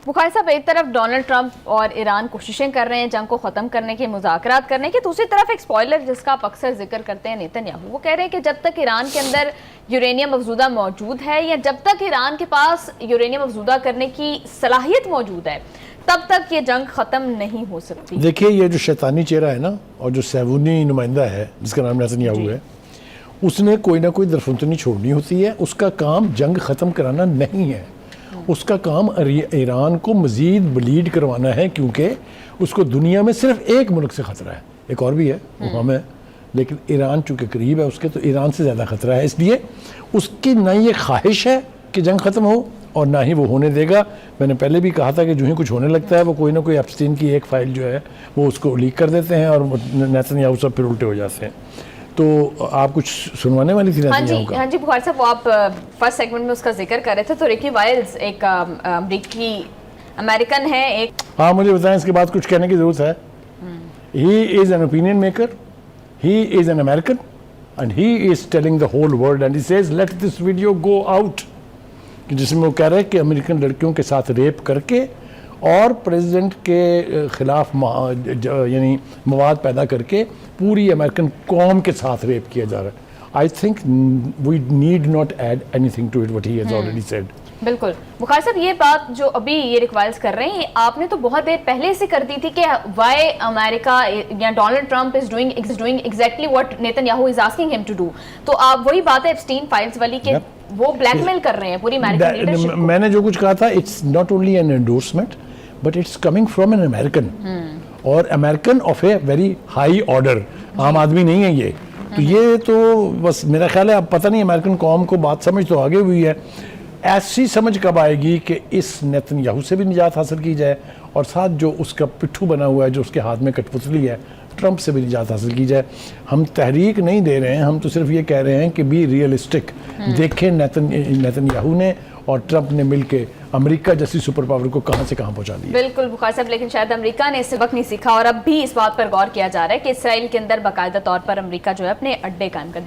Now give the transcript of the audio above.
بخاری صاحب، ایک طرف ڈونلڈ ٹرمپ اور ایران کوششیں کر رہے ہیں جنگ کو ختم کرنے کے، مذاکرات کرنے کے، دوسری طرف ایک سپوائلر جس کا آپ اکثر ذکر کرتے ہیں نیتن یاہو، وہ کہہ رہے ہیں کہ جب تک ایران کے اندر یورینیم افزودہ موجود ہے یا جب تک ایران کے پاس یورینیم افزودہ کرنے کی صلاحیت موجود ہے تب تک یہ جنگ ختم نہیں ہو سکتی۔ دیکھیے یہ جو شیطانی چہرہ ہے نا، اور جو صہیونی نمائندہ ہے جس کا نام نیتن یاہو ہے، اس نے کوئی نہ کوئی درفنتنی چھوڑنی ہوتی ہے۔ اس کا کام جنگ ختم کرانا نہیں ہے، اس کا کام ایران کو مزید بلیڈ کروانا ہے، کیونکہ اس کو دنیا میں صرف ایک ملک سے خطرہ ہے، ایک اور بھی ہے وہ ہم ہے، لیکن ایران چونکہ قریب ہے اس کے، تو ایران سے زیادہ خطرہ ہے۔ اس لیے اس کی نہ یہ خواہش ہے کہ جنگ ختم ہو اور نہ ہی وہ ہونے دے گا۔ میں نے پہلے بھی کہا تھا کہ جو ہی کچھ ہونے لگتا ہے وہ کوئی نہ کوئی ایپسٹین کی ایک فائل جو ہے وہ اس کو لیک کر دیتے ہیں اور نیتن یاہو سب پھر الٹے ہو جاتے ہیں۔ تو آپ کچھ سنوانے والی تھی نیتن یاہو کا؟ ہاں جی بخاری صاحب، وہ آپ فرسٹ سیگمنٹ میں اس کا ذکر کر رہے تھے، تو ریکی وائلز ایک امریکن ہے، ایک ہاں مجھے بتائیں اس کے بعد کچھ کہنے کی ضرورت ہے؟ He is an opinion maker, he is an American, and he is telling the whole world, and he says let this video go out، جس میں وہ کہہ رہے ہیں کہ امریکن لڑکیوں کے ساتھ ریپ کر کے اور پریزیڈنٹ کے خلاف یعنی مواد پیدا کر کے پوری امریکن قوم کے ساتھ ریپ کیا جا رہا ہے۔ I think we need not add anything to it what he has already said۔ بالکل بخاری صاحب، یہ بات جو ابھی یہ ریکوائلز کر رہے ہیں آپ نے تو بہت دیر پہلے سے کر دی تھی کہ وائی امریکہ یا Donald Trump is doing exactly what Nitin Yahoo is asking ہم ٹو ڈو، تو آپ وہی بات ہے ایپسٹین فائلز والی کہ وہ بلیک میل کر رہے ہیں پوری امریکن لیڈرشپ کو۔ میں نے جو کچھ کہا تھا it's not only an endorsement but it's coming from an American, اور American of a very high order, عام آدمی نہیں ہے یہ۔ تو یہ تو بس میرا خیال ہے اب پتہ نہیں امریکن قوم کو بات سمجھ تو آگے ہوئی ہے، ایسی سمجھ کب آئے گی کہ اس نیتن یاہو سے بھی نجات حاصل کی جائے اور ساتھ جو اس کا پٹھو بنا ہوا ہے جو اس کے ہاتھ میں کٹ پتلی ہے ٹرمپ سے بھی نجات حاصل کی جائے۔ ہم تحریک نہیں دے رہے ہیں، ہم تو صرف یہ کہہ رہے ہیں کہ بی ریئلسٹک۔ دیکھیں نیتن یاہو نے اور ٹرمپ نے مل کے امریکہ جیسی سپر پاور کو کہاں سے کہاں پہنچا دیا۔ بالکل بخاری صاحب، لیکن شاید امریکہ نے اس وقت نہیں سیکھا، اور اب بھی اس بات پر غور کیا جا رہا ہے کہ اسرائیل کے اندر باقاعدہ طور پر امریکہ جو ہے اپنے اڈے قائم کر دے۔